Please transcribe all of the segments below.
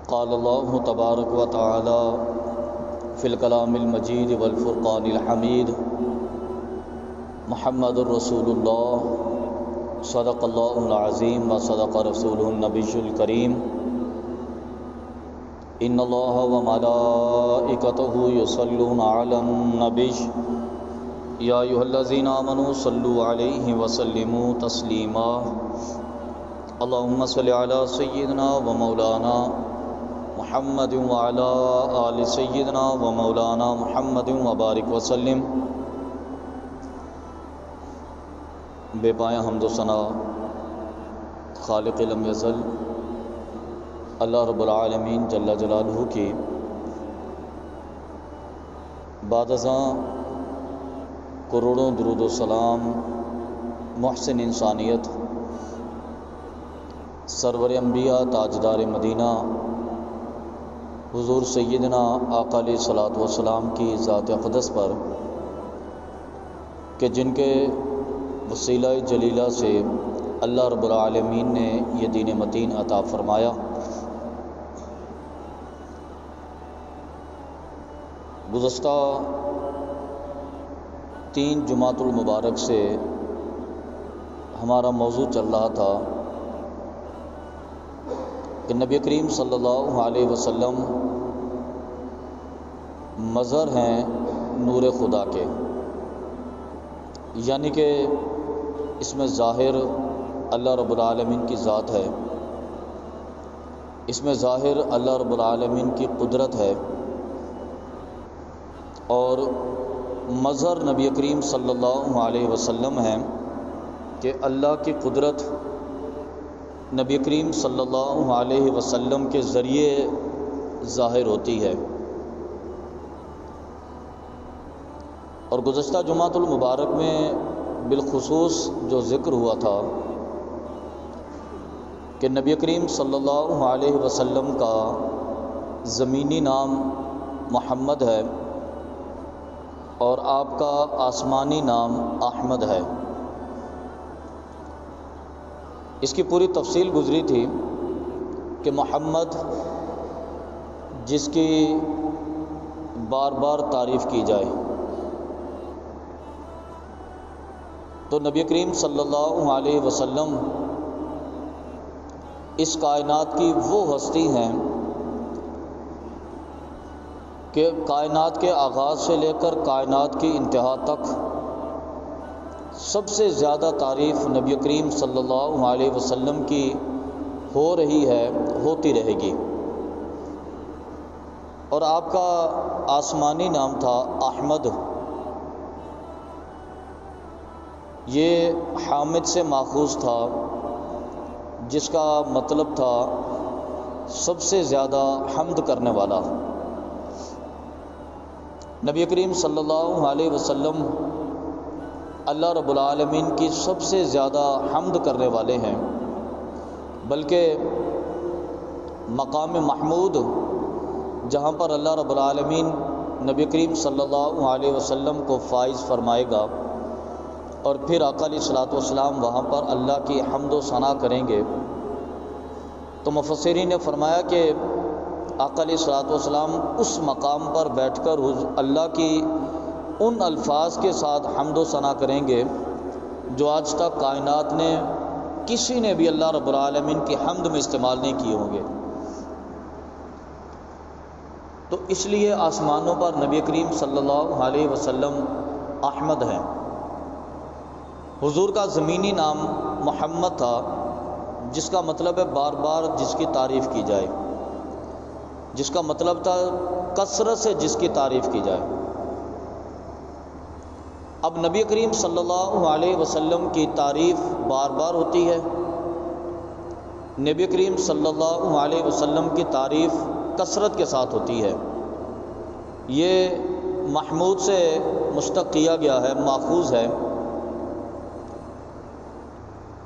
قال اللہ تبارک و تعالی فی الکلام المجید والفرقان الحمید محمد الرسول اللہ صدق اللہ العظیم و صدق رسولہ النبی الکریم ان اللہ و ملائکتہ یصلون علی النبی یا ایھا الذین آمنوا صلوا علیہ وسلموا تسلیما اللہم صل علی سیدنا و مولانا محمد وعلی آل سیدنا و مولانا محمد وبارک وسلم۔ بے پایہ حمد و ثنا خالق لم یزل اللہ رب العالمین جل جلالہ کی بعد ازاں کروڑوں درود و سلام محسن انسانیت سرور انبیاء تاجدار مدینہ حضور سیدنا آقا علیہ الصلوۃ والسلام کی ذات اقدس پر کہ جن کے وسیلہ جلیلہ سے اللہ رب العالمین نے یہ دین متین عطا فرمایا۔ گزشتہ 3 جمعۃ المبارک سے ہمارا موضوع چل رہا تھا کہ نبی کریم صلی اللہ علیہ وسلم مظہر ہیں نور خدا کے، یعنی کہ اس میں ظاہر اللہ رب العالمین کی ذات ہے، اس میں ظاہر اللہ رب العالمین کی قدرت ہے، اور مظہر نبی کریم صلی اللہ علیہ وسلم ہے کہ اللہ کی قدرت نبی کریم صلی اللہ علیہ وسلم کے ذریعے ظاہر ہوتی ہے۔ اور گزشتہ جمعۃ المبارک میں بالخصوص جو ذکر ہوا تھا کہ نبی کریم صلی اللہ علیہ وسلم کا زمینی نام محمد ہے اور آپ کا آسمانی نام احمد ہے۔ اس کی پوری تفصیل گزری تھی کہ محمد جس کی بار بار تعریف کی جائے تو نبی کریم صلی اللہ علیہ وسلم اس کائنات کی وہ ہستی ہیں کہ کائنات کے آغاز سے لے کر کائنات کی انتہا تک سب سے زیادہ تعریف نبی کریم صلی اللہ علیہ وسلم کی ہو رہی ہے، ہوتی رہے گی۔ اور آپ کا آسمانی نام تھا احمد، یہ حامد سے ماخوذ تھا جس کا مطلب تھا سب سے زیادہ حمد کرنے والا۔ نبی کریم صلی اللہ علیہ وسلم اللہ رب العالمین کی سب سے زیادہ حمد کرنے والے ہیں، بلکہ مقام محمود جہاں پر اللہ رب العالمین نبی کریم صلی اللہ علیہ وسلم کو فائز فرمائے گا اور پھر آقا علیہ الصلوۃ والسلام وہاں پر اللہ کی حمد و ثنا کریں گے، تو مفسرین نے فرمایا کہ آقا علیہ الصلوۃ والسلام اس مقام پر بیٹھ کر اللہ کی ان الفاظ کے ساتھ حمد و ثنا کریں گے جو آج تک کائنات نے کسی نے بھی اللہ رب العالمین کی حمد میں استعمال نہیں کیے ہوں گے۔ تو اس لیے آسمانوں پر نبی کریم صلی اللہ علیہ وسلم احمد ہیں۔ حضور کا زمینی نام محمد تھا، جس کا مطلب ہے بار بار جس کی تعریف کی جائے، جس کا مطلب تھا کثرت سے جس کی تعریف کی جائے۔ اب نبی کریم صلی اللہ علیہ وسلم کی تعریف بار بار ہوتی ہے، نبی کریم صلی اللہ علیہ وسلم کی تعریف کثرت کے ساتھ ہوتی ہے۔ یہ محمود سے مشتق کیا گیا ہے، ماخوذ ہے۔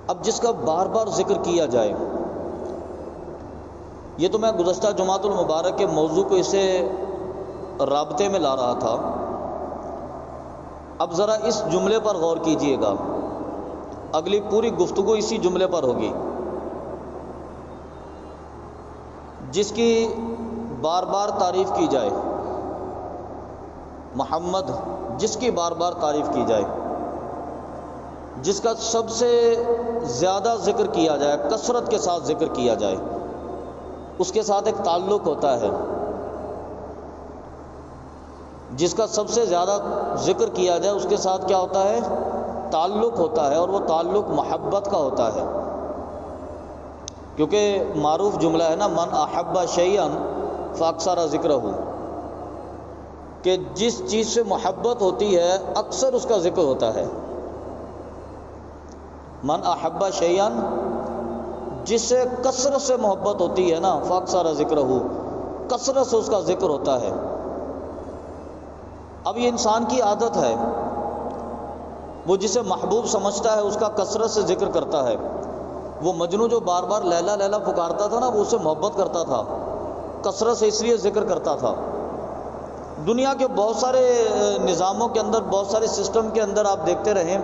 اب جس کا بار بار ذکر کیا جائے، یہ تو میں گزشتہ جمعۃ المبارک کے موضوع کو اسے رابطے میں لا رہا تھا، اب ذرا اس جملے پر غور کیجئے گا، اگلی پوری گفتگو اسی جملے پر ہوگی۔ جس کی بار بار تعریف کی جائے، محمد جس کی بار بار تعریف کی جائے، جس کا سب سے زیادہ ذکر کیا جائے، کثرت کے ساتھ ذکر کیا جائے، اس کے ساتھ ایک تعلق ہوتا ہے۔ جس کا سب سے زیادہ ذکر کیا جائے اس کے ساتھ کیا ہوتا ہے؟ تعلق ہوتا ہے، اور وہ تعلق محبت کا ہوتا ہے، کیونکہ معروف جملہ ہے نا، من احب شیئا فاکثر ذکرہ، کہ جس چیز سے محبت ہوتی ہے اکثر اس کا ذکر ہوتا ہے۔ من احب شیئا، جس سے کثرت سے محبت ہوتی ہے نا، فاکثر ذکرہ، کثرت سے اس کا ذکر ہوتا ہے۔ اب یہ انسان کی عادت ہے، وہ جسے محبوب سمجھتا ہے اس کا کثرت سے ذکر کرتا ہے۔ وہ مجنوں جو بار بار لیلا لیلا پکارتا تھا نا، وہ اس سے محبت کرتا تھا، کثرت سے اس لیے ذکر کرتا تھا۔ دنیا کے بہت سارے نظاموں کے اندر، بہت سارے سسٹم کے اندر آپ دیکھتے رہیں،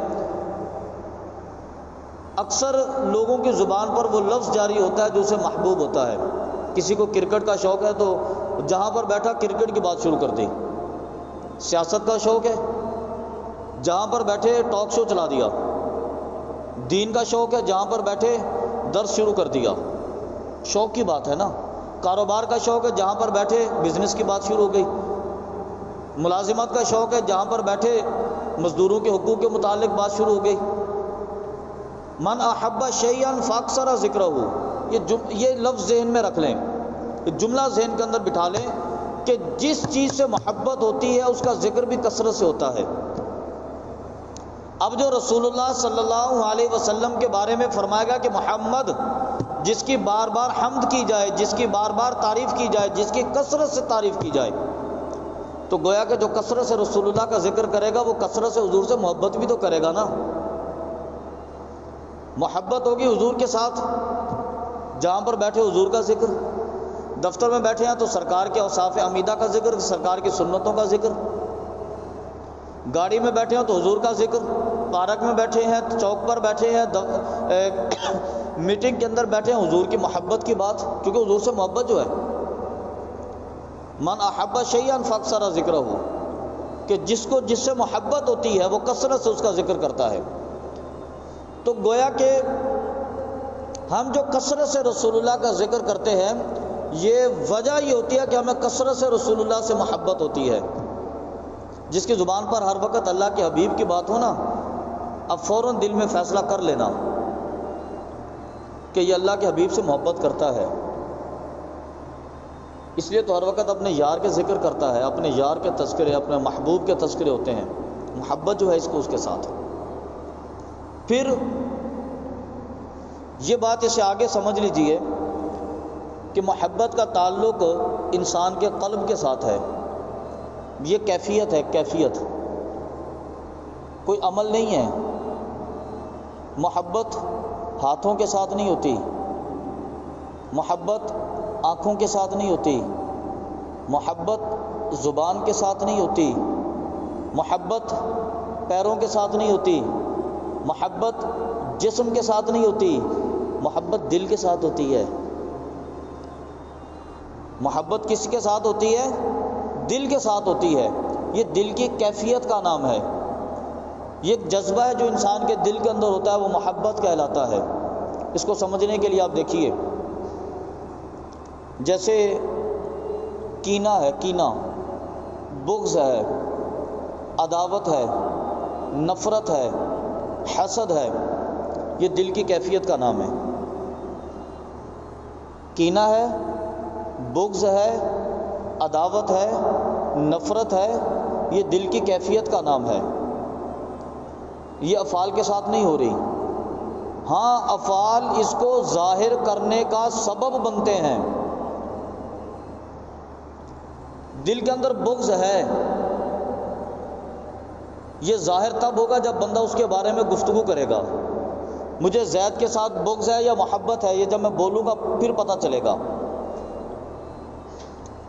اکثر لوگوں کی زبان پر وہ لفظ جاری ہوتا ہے جو اسے محبوب ہوتا ہے۔ کسی کو کرکٹ کا شوق ہے تو جہاں پر بیٹھا کرکٹ کی بات شروع کر دی، سیاست کا شوق ہے جہاں پر بیٹھے ٹاک شو چلا دیا، دین کا شوق ہے جہاں پر بیٹھے درس شروع کر دیا، شوق کی بات ہے نا۔ کاروبار کا شوق ہے جہاں پر بیٹھے بزنس کی بات شروع ہو گئی، ملازمت کا شوق ہے جہاں پر بیٹھے مزدوروں کے حقوق کے متعلق بات شروع ہو گئی۔ من احب شیئا فاکثر ذکرہ، یہ لفظ ذہن میں رکھ لیں، یہ جملہ ذہن کے اندر بٹھا لیں کہ جس چیز سے محبت ہوتی ہے اس کا ذکر بھی کثرت سے ہوتا ہے۔ اب جو رسول اللہ صلی اللہ علیہ وسلم کے بارے میں فرمایا گیا کہ محمد جس کی بار بار حمد کی جائے، جس کی بار بار تعریف کی جائے، جس کی کثرت سے تعریف کی جائے، تو گویا کہ جو کثرت سے رسول اللہ کا ذکر کرے گا وہ کثرت سے حضور سے محبت بھی تو کرے گا نا۔ محبت ہوگی حضور کے ساتھ، جہاں پر بیٹھے حضور کا ذکر، دفتر میں بیٹھے ہیں تو سرکار کے اوصاف حمیدہ کا ذکر، سرکار کی سنتوں کا ذکر، گاڑی میں بیٹھے ہیں تو حضور کا ذکر، پارک میں بیٹھے ہیں، چوک پر بیٹھے ہیں، میٹنگ کے اندر بیٹھے ہیں، حضور کی محبت کی بات، کیونکہ حضور سے محبت جو ہے، من احب شیئا فاکثر ذکرہ، کہ جس سے محبت ہوتی ہے وہ کثرت سے اس کا ذکر کرتا ہے۔ تو گویا کہ ہم جو کثرت سے رسول اللہ کا ذکر کرتے ہیں، یہ وجہ یہ ہوتی ہے کہ ہمیں کثرت سے رسول اللہ سے محبت ہوتی ہے۔ جس کی زبان پر ہر وقت اللہ کے حبیب کی بات ہو نا، اب فوراً دل میں فیصلہ کر لینا کہ یہ اللہ کے حبیب سے محبت کرتا ہے، اس لیے تو ہر وقت اپنے یار کے ذکر کرتا ہے، اپنے یار کے تذکرے، اپنے محبوب کے تذکرے ہوتے ہیں، محبت جو ہے اس کو اس کے ساتھ۔ پھر یہ بات اسے آگے سمجھ لیجئے کہ محبت کا تعلق انسان کے قلب کے ساتھ ہے، یہ کیفیت ہے، کیفیت، کوئی عمل نہیں ہے۔ محبت ہاتھوں کے ساتھ نہیں ہوتی، محبت آنکھوں کے ساتھ نہیں ہوتی، محبت زبان کے ساتھ نہیں ہوتی، محبت پیروں کے ساتھ نہیں ہوتی، محبت جسم کے ساتھ نہیں ہوتی، محبت دل کے ساتھ ہوتی ہے۔ محبت کس کے ساتھ ہوتی ہے؟ دل کے ساتھ ہوتی ہے۔ یہ دل کی کیفیت کا نام ہے، یہ ایک جذبہ ہے جو انسان کے دل کے اندر ہوتا ہے، وہ محبت کہلاتا ہے۔ اس کو سمجھنے کے لیے آپ دیکھیے، جیسے کینہ ہے، کینہ، بغض ہے، عداوت ہے، نفرت ہے، حسد ہے، یہ دل کی کیفیت کا نام ہے۔ کینہ ہے، بغض ہے، عداوت ہے، نفرت ہے، یہ دل کی کیفیت کا نام ہے۔ یہ افعال کے ساتھ نہیں ہو رہی، ہاں افعال اس کو ظاہر کرنے کا سبب بنتے ہیں۔ دل کے اندر بغض ہے، یہ ظاہر تب ہوگا جب بندہ اس کے بارے میں گفتگو کرے گا۔ مجھے زید کے ساتھ بغض ہے یا محبت ہے، یہ جب میں بولوں گا پھر پتہ چلے گا۔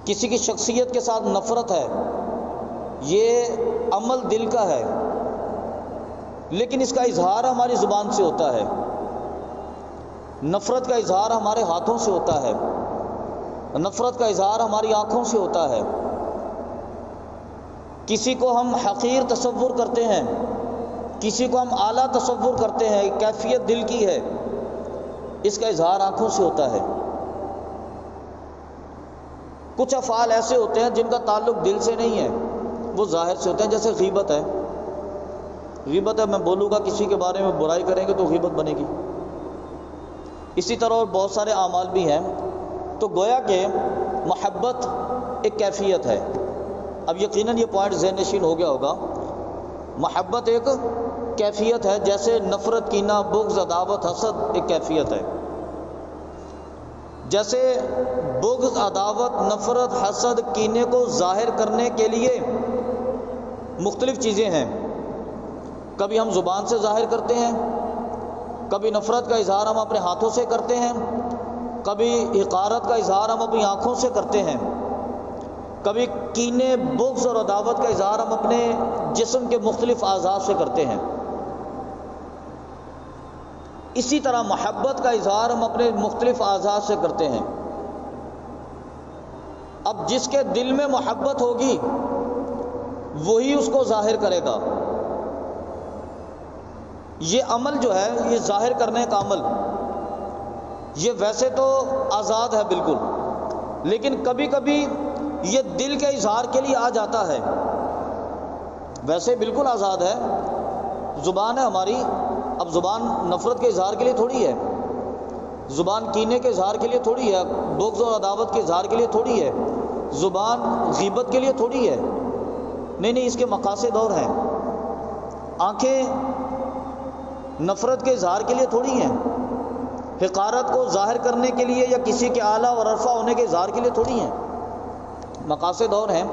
کسی کی شخصیت کے ساتھ نفرت ہے، یہ عمل دل کا ہے، لیکن اس کا اظہار ہماری زبان سے ہوتا ہے۔ نفرت کا اظہار ہمارے ہاتھوں سے ہوتا ہے، نفرت کا اظہار ہماری آنکھوں سے ہوتا ہے، کسی کو ہم حقیر تصور کرتے ہیں، کسی کو ہم اعلیٰ تصور کرتے ہیں، کیفیت دل کی ہے، اس کا اظہار آنکھوں سے ہوتا ہے۔ کچھ افعال ایسے ہوتے ہیں جن کا تعلق دل سے نہیں ہے، وہ ظاہر سے ہوتے ہیں، جیسے غیبت ہے۔ غیبت ہے، میں بولوں گا کسی کے بارے میں برائی کریں گے تو غیبت بنے گی۔ اسی طرح اور بہت سارے اعمال بھی ہیں۔ تو گویا کہ محبت ایک کیفیت ہے۔ اب یقیناً یہ پوائنٹ ذہن نشین ہو گیا ہوگا۔ محبت ایک کیفیت ہے، جیسے نفرت، کینہ، بغض، عداوت، حسد ایک کیفیت ہے۔ جیسے بغض، عداوت، نفرت، حسد، کینے کو ظاہر کرنے کے لیے مختلف چیزیں ہیں۔ کبھی ہم زبان سے ظاہر کرتے ہیں، کبھی نفرت کا اظہار ہم اپنے ہاتھوں سے کرتے ہیں، کبھی حقارت کا اظہار ہم اپنی آنکھوں سے کرتے ہیں، کبھی کینے، بغض اور عداوت کا اظہار ہم اپنے جسم کے مختلف اعضاء سے کرتے ہیں۔ اسی طرح محبت کا اظہار ہم اپنے مختلف اعضاء سے کرتے ہیں۔ اب جس کے دل میں محبت ہوگی وہی اس کو ظاہر کرے گا۔ یہ عمل جو ہے، یہ ظاہر کرنے کا عمل، یہ ویسے تو آزاد ہے بالکل، لیکن کبھی کبھی یہ دل کے اظہار کے لیے آ جاتا ہے۔ ویسے بالکل آزاد ہے، زبان ہے ہماری۔ اب زبان نفرت کے اظہار کے لیے تھوڑی ہے، زبان کینے کے اظہار کے لیے تھوڑی ہے، بغض اور عداوت کے اظہار کے لیے تھوڑی ہے، زبان غیبت کے لیے تھوڑی ہے۔ نہیں، اس کے مقاصد اور ہیں۔ آنکھیں نفرت کے اظہار کے لیے تھوڑی ہیں، حقارت کو ظاہر کرنے کے لیے یا کسی کے اعلیٰ اور عرفہ ہونے کے اظہار کے لیے تھوڑی ہیں، مقاصد اور ہیں،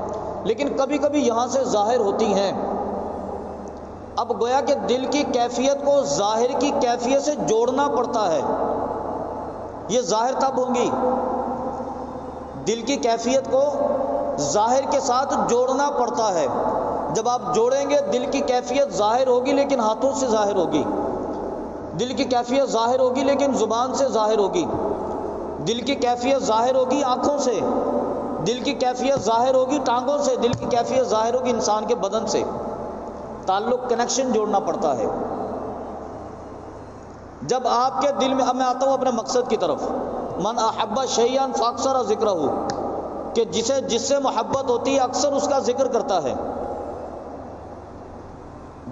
لیکن کبھی کبھی یہاں سے ظاہر ہوتی ہیں۔ اب گویا کہ دل کی کیفیت کو ظاہر کی کیفیت سے جوڑنا پڑتا ہے۔ یہ ظاہر تب ہوں گی، دل کی کیفیت کو ظاہر کے ساتھ جوڑنا پڑتا ہے۔ جب آپ جوڑیں گے دل کی کیفیت ظاہر ہوگی لیکن ہاتھوں سے ظاہر ہوگی، دل کی کیفیت ظاہر ہوگی لیکن زبان سے ظاہر ہوگی، دل کی کیفیت ظاہر ہوگی آنکھوں سے، دل کی کیفیت ظاہر ہوگی ٹانگوں سے، دل کی کیفیت ظاہر ہوگی انسان کے بدن سے۔ تعلق، کنیکشن جوڑنا پڑتا ہے۔ جب آپ کے دل میں، اب میں آتا ہوں اپنے مقصد کی طرف، من احب شیئا فاکثر ذکرہ، کہ جس سے محبت ہوتی ہے اکثر اس کا ذکر کرتا ہے۔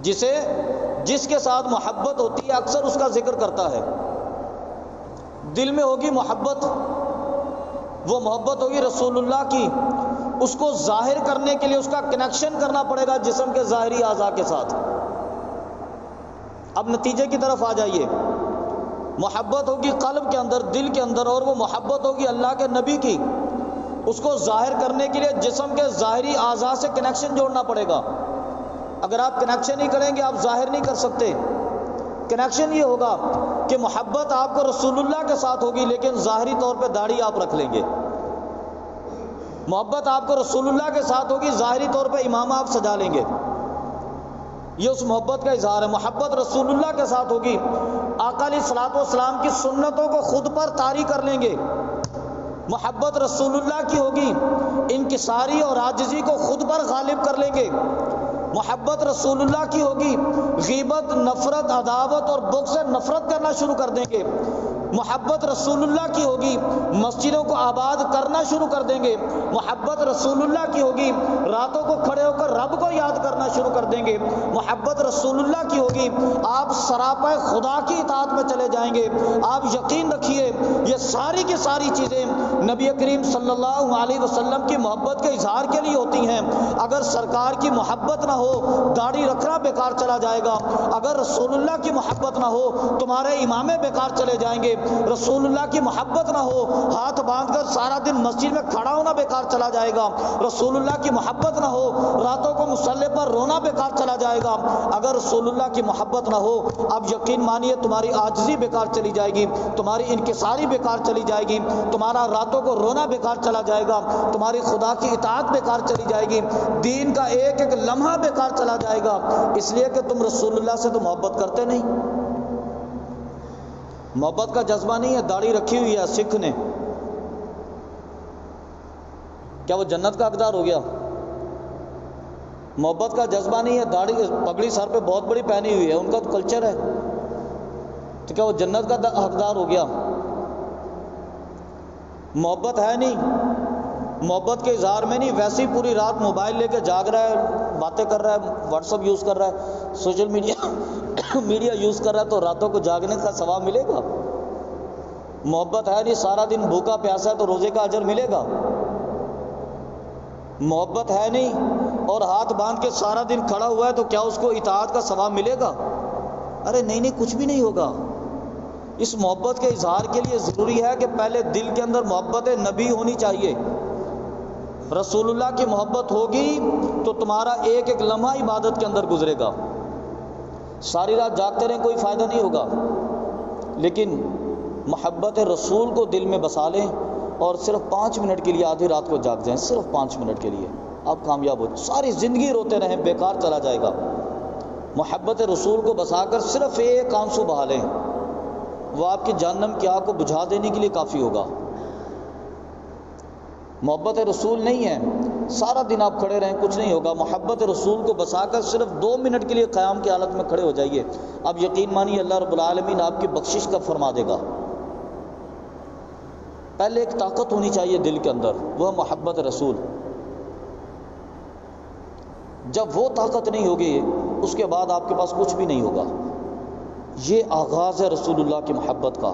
جس کے ساتھ محبت ہوتی ہے اکثر اس کا ذکر کرتا ہے۔ دل میں ہوگی محبت، وہ محبت ہوگی رسول اللہ کی، اس کو ظاہر کرنے کے لیے اس کا کنیکشن کرنا پڑے گا جسم کے ظاہری اعضاء کے ساتھ۔ اب نتیجے کی طرف آ جائیے۔ محبت ہوگی قلب کے اندر، دل کے اندر، اور وہ محبت ہوگی اللہ کے نبی کی، اس کو ظاہر کرنے کے لیے جسم کے ظاہری اعضاء سے کنیکشن جوڑنا پڑے گا۔ اگر آپ کنیکشن نہیں کریں گے آپ ظاہر نہیں کر سکتے۔ کنیکشن یہ ہوگا کہ محبت آپ کو رسول اللہ کے ساتھ ہوگی لیکن ظاہری طور پہ داڑھی آپ رکھ لیں گے۔ محبت آپ کو رسول اللہ کے ساتھ ہوگی، ظاہری طور پہ امامہ آپ سجا لیں گے، یہ اس محبت کا اظہار ہے۔ محبت رسول اللہ کے ساتھ ہوگی، آقا علیہ الصلوۃ والسلام کی سنتوں کو خود پر طاری کر لیں گے۔ محبت رسول اللہ کی ہوگی، انکساری اور عاجزی کو خود پر غالب کر لیں گے۔ محبت رسول اللہ کی ہوگی، غیبت، نفرت، عداوت اور بغض سے نفرت کرنا شروع کر دیں گے۔ محبت رسول اللہ کی ہوگی، مسجدوں کو آباد کرنا شروع کر دیں گے۔ محبت رسول اللہ کی ہوگی، راتوں کو کھڑے ہو کر رب کو یاد کرنا شروع کر دیں گے۔ محبت رسول اللہ کی ہوگی، آپ سراپا خدا کی اطاعت میں چلے جائیں گے۔ آپ یقین رکھیے یہ ساری کی ساری چیزیں نبی کریم صلی اللہ علیہ وسلم کی محبت کے اظہار کے لیے ہوتی ہیں۔ اگر سرکار کی محبت نہ ہو داڑھی رکھنا بیکار چلا جائے گا، اگر رسول اللہ کی محبت نہ ہو تمہارے امامے بیکار چلے جائیں گے، رسول اللہ کی محبت نہ ہو ہاتھ باندھ کر سارا دن مسجد میں کھڑا ہونا بیکار چلا جائے گا، رسول اللہ کی محبت نہ ہو راتوں کو مصلی پر رونا بیکار چلا جائے گا، اگر رسول اللہ کی محبت نہ ہو اب یقین مانیے تمہاری عاجزی بیکار چلی جائے گی، تمہاری انکساری بیکار چلی جائے گی، تمہارا راتوں کو رونا بیکار چلا جائے گا، تمہاری خدا کی اطاعت بیکار چلی جائے گی، دین کا ایک ایک لمحہ بیکار چلا جائے گا، اس لیے کہ تم رسول اللہ سے تو محبت کرتے نہیں۔ محبت کا جذبہ نہیں ہے، داڑھی رکھی ہوئی ہے سکھ نے، کیا وہ جنت کا حقدار ہو گیا؟ محبت کا جذبہ نہیں ہے، داڑھی پگڑی سر پہ بہت بڑی پہنی ہوئی ہے، ان کا تو کلچر ہے، تو کیا وہ جنت کا حقدار ہو گیا؟ محبت ہے نہیں، محبت کے اظہار میں نہیں، ویسے ہی پوری رات موبائل لے کے جاگ رہا ہے، باتیں کر رہا ہے، واٹس ایپ یوز کر رہا ہے، سوشل میڈیا یوز کر رہا ہے، تو راتوں کو جاگنے کا ثواب ملے گا؟ محبت ہے نہیں، سارا دن بھوکا پیاسا ہے تو روزے کا اجر ملے گا؟ محبت ہے نہیں اور ہاتھ باندھ کے سارا دن کھڑا ہوا ہے تو کیا اس کو اطاعت کا ثواب ملے گا؟ ارے نہیں، کچھ بھی نہیں ہوگا۔ اس محبت کے اظہار کے لیے ضروری ہے کہ پہلے دل کے اندر محبت نبی ہونی چاہیے۔ رسول اللہ کی محبت ہوگی تو تمہارا ایک ایک لمحہ عبادت کے اندر گزرے گا، ساری رات جاگتے رہیں کوئی فائدہ نہیں ہوگا، لیکن محبت رسول کو دل میں بسا لیں اور صرف 5 منٹ کے لیے آدھی رات کو جاگ جائیں، صرف 5 منٹ کے لیے آپ کامیاب ہو۔ ساری زندگی روتے رہیں بیکار چلا جائے گا۔ محبت رسول کو بسا کر صرف ایک آنسو بہا لیں، وہ آپ کی جہنم کی آگ کو بجھا دینے کے لیے کافی ہوگا۔ محبت رسول نہیں ہے سارا دن آپ کھڑے رہیں کچھ نہیں ہوگا، محبت رسول کو بسا کر صرف 2 منٹ کے لیے قیام کی حالت میں کھڑے ہو جائیے، اب یقین مانیے اللہ رب العالمین آپ کی بخشش کا فرما دے گا۔ پہلے ایک طاقت ہونی چاہیے دل کے اندر، وہ محبت رسول۔ جب وہ طاقت نہیں ہوگی اس کے بعد آپ کے پاس کچھ بھی نہیں ہوگا۔ یہ آغاز ہے رسول اللہ کی محبت کا۔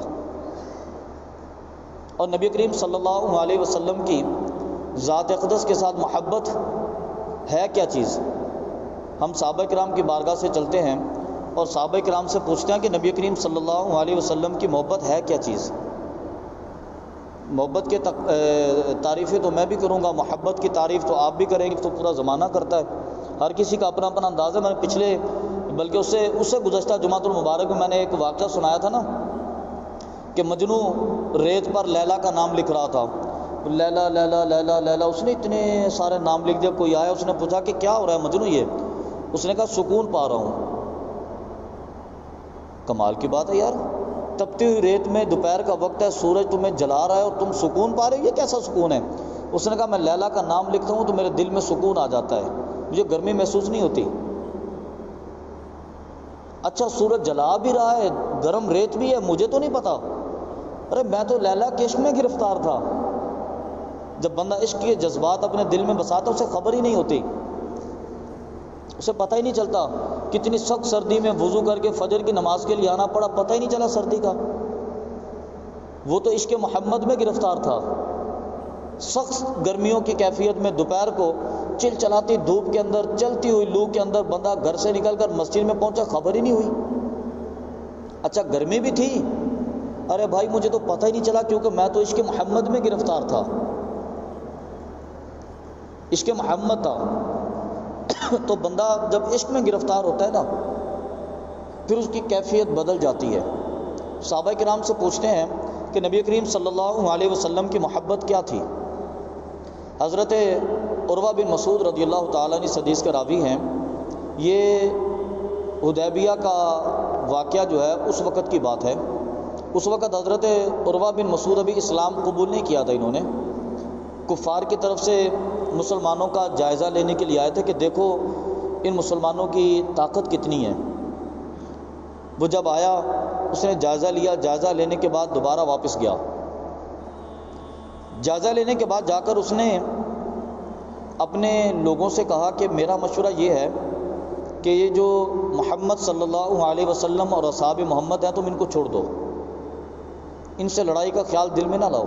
اور نبی کریم صلی اللہ علیہ وسلم کی ذات اقدس کے ساتھ محبت ہے کیا چیز؟ ہم صحابہ کرام کی بارگاہ سے چلتے ہیں اور صحابہ کرام سے پوچھتے ہیں کہ نبی کریم صلی اللہ علیہ وسلم کی محبت ہے کیا چیز؟ محبت کے تعریفیں تو میں بھی کروں گا، محبت کی تعریف تو آپ بھی کریں گے، تو پورا زمانہ کرتا ہے، ہر کسی کا اپنا اپنا انداز ہے۔ میں نے پچھلے بلکہ اس سے گزشتہ جمعۃ المبارک میں نے ایک واقعہ سنایا تھا نا کہ مجنو ریت پر لیلا کا نام لکھ رہا تھا، لیلا لیلا لیلا لیلا، اس نے اتنے سارے نام لکھ دیا۔ کوئی آیا اس نے پوچھا کہ کیا ہو رہا ہے مجنو یہ؟ اس نے کہا سکون پا رہا ہوں۔ کمال کی بات ہے یار، تپتی ہوئی ریت میں دوپہر کا وقت ہے، سورج تمہیں جلا رہا ہے اور تم سکون پا رہے ہو، یہ کیسا سکون ہے؟ اس نے کہا میں لیلا کا نام لکھتا ہوں تو میرے دل میں سکون آ جاتا ہے، مجھے گرمی محسوس نہیں ہوتی۔ اچھا سورج جلا بھی رہا ہے، گرم ریت بھی ہے، مجھے تو نہیں پتا۔ ارے میں تو لیلا کے عشق میں گرفتار تھا۔ جب بندہ عشق کے جذبات اپنے دل میں بساتا اسے خبر ہی نہیں ہوتی، اسے پتہ ہی نہیں چلتا کتنی سخت سردی میں وضو کر کے فجر کی نماز کے لیے آنا پڑا، پتہ ہی نہیں چلا سردی کا۔ وہ تو عشق محمد میں گرفتار تھا۔ سخت گرمیوں کی کیفیت میں دوپہر کو چل چلاتی دھوپ کے اندر، چلتی ہوئی لو کے اندر بندہ گھر سے نکل کر مسجد میں پہنچا، خبر ہی نہیں ہوئی۔ اچھا گرمی بھی تھی، ارے بھائی مجھے تو پتہ ہی نہیں چلا کیونکہ میں تو عشق محمد میں گرفتار تھا، عشق محمد تھا۔ تو بندہ جب عشق میں گرفتار ہوتا ہے نا پھر اس کی کیفیت بدل جاتی ہے۔ صحابہ کرام سے پوچھتے ہیں کہ نبی کریم صلی اللہ علیہ وسلم کی محبت کیا تھی؟ حضرت عروہ بن مسعود رضی اللہ تعالیٰ عنہ حدیث کے راوی ہیں۔ یہ حدیبیہ کا واقعہ جو ہے اس وقت کی بات ہے۔ اس وقت حضرت عروہ بن مسعود ابھی اسلام قبول نہیں کیا تھا، انہوں نے کفار کی طرف سے مسلمانوں کا جائزہ لینے کے لیے آئے تھے کہ دیکھو ان مسلمانوں کی طاقت کتنی ہے۔ وہ جب آیا اس نے جائزہ لیا، جائزہ لینے کے بعد دوبارہ واپس گیا۔ جائزہ لینے کے بعد جا کر اس نے اپنے لوگوں سے کہا کہ میرا مشورہ یہ ہے کہ یہ جو محمد صلی اللہ علیہ وسلم اور اصحاب محمد ہیں تم ان کو چھوڑ دو، ان سے لڑائی کا خیال دل میں نہ لاؤ،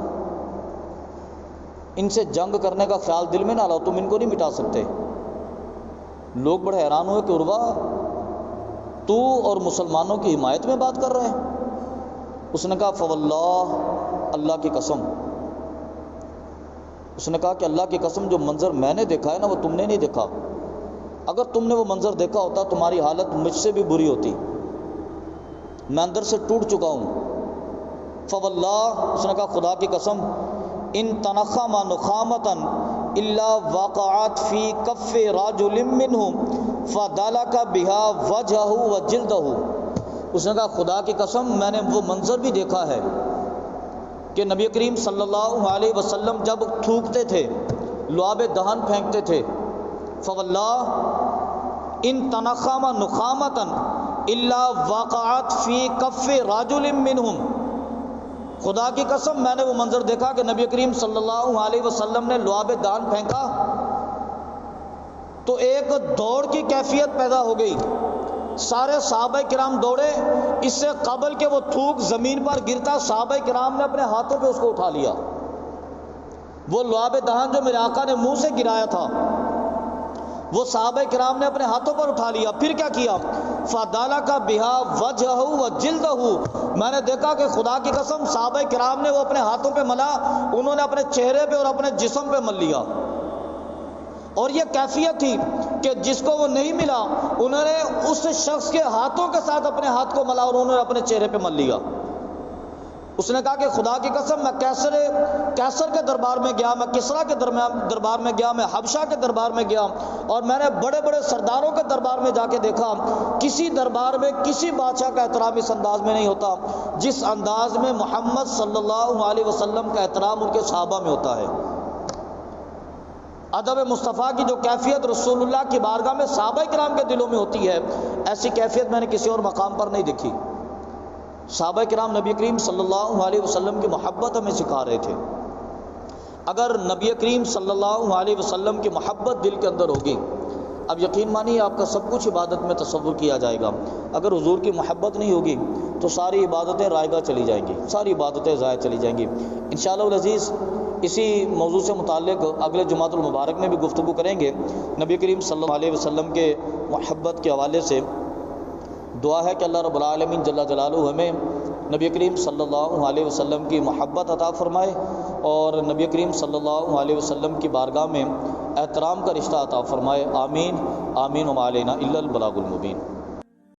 ان سے جنگ کرنے کا خیال دل میں نہ لاؤ، تم ان کو نہیں مٹا سکتے۔ لوگ بڑے حیران ہوئے کہ عروہ تو اور مسلمانوں کی حمایت میں بات کر رہے ہیں؟ اس نے کہا فواللہ، اللہ کی قسم، اس نے کہا کہ اللہ کی قسم جو منظر میں نے دیکھا ہے نا وہ تم نے نہیں دیکھا، اگر تم نے وہ منظر دیکھا ہوتا تمہاری حالت مجھ سے بھی بری ہوتی، میں اندر سے ٹوٹ چکا ہوں۔ فواللہ، اس نے کہا خدا کی قسم، ان تنخم نخامتا الا وقعت فی کف رجل منهم فدلک بها وجهه وجلده۔ اس نے کہا خدا کی قسم میں نے وہ منظر بھی دیکھا ہے کہ نبی کریم صلی اللہ علیہ وسلم جب تھوکتے تھے لعاب دہن پھینکتے تھے، فواللہ ان تنخم نخامۃ الا وقعت فی کف رجل منہم، خدا کی قسم میں نے وہ منظر دیکھا کہ نبی کریم صلی اللہ علیہ وسلم نے لعاب دہن پھینکا تو ایک دوڑ کی کیفیت پیدا ہو گئی، سارے صحابہ کرام دوڑے، اس سے قبل کہ وہ تھوک زمین پر گرتا صحابہ کرام نے اپنے ہاتھوں پہ اس کو اٹھا لیا۔ وہ لعاب دہن جو میرے آقا نے منہ سے گرایا تھا وہ صحابہ کرام نے اپنے ہاتھوں پر اٹھا لیا۔ پھر کیا کیا؟ فَدَلَكَ بِهَا وَجْهَهُ وَجِلْدَهُ، میں نے دیکھا کہ خدا کی قسم صحابہ کرام نے وہ اپنے ہاتھوں پہ ملا، انہوں نے اپنے چہرے پہ اور اپنے جسم پہ مل لیا۔ اور یہ کیفیت تھی کہ جس کو وہ نہیں ملا انہوں نے اس شخص کے ہاتھوں کے ساتھ اپنے ہاتھ کو ملا اور انہوں نے اپنے چہرے پہ مل لیا۔ اس نے کہا کہ خدا کی قسم میں کیسر کے دربار میں گیا، میں کسریٰ کے دربار میں گیا، میں حبشہ کے دربار میں گیا، اور میں نے بڑے بڑے سرداروں کے دربار میں جا کے دیکھا، کسی دربار میں کسی بادشاہ کا احترام اس انداز میں نہیں ہوتا جس انداز میں محمد صلی اللہ علیہ وسلم کا احترام ان کے صحابہ میں ہوتا ہے۔ ادب مصطفیٰ کی جو کیفیت رسول اللہ کی بارگاہ میں صحابہ کرام کے دلوں میں ہوتی ہے، ایسی کیفیت میں نے کسی اور مقام پر نہیں دیکھی۔ صحابہ کرام نبی کریم صلی اللہ علیہ وسلم کی محبت ہمیں سکھا رہے تھے۔ اگر نبی کریم صلی اللہ علیہ وسلم کی محبت دل کے اندر ہوگی، اب یقین مانیے آپ کا سب کچھ عبادت میں تصور کیا جائے گا۔ اگر حضور کی محبت نہیں ہوگی تو ساری عبادتیں رائگاں چلی جائیں گی، ساری عبادتیں ضائع چلی جائیں گی۔ انشاءاللہ العزیز اسی موضوع سے متعلق اگلے جمعۃ المبارک میں بھی گفتگو کریں گے۔ نبی کریم صلی اللہ علیہ وسلم کے محبت کے حوالے سے دعا ہے کہ اللہ رب العالمین جل جلالہ ہمیں نبی کریم صلی اللہ علیہ وسلم کی محبت عطا فرمائے اور نبی کریم صلی اللہ علیہ وسلم کی بارگاہ میں احترام کا رشتہ عطا فرمائے۔ آمین آمین وما علینا الا البلاغ المبین۔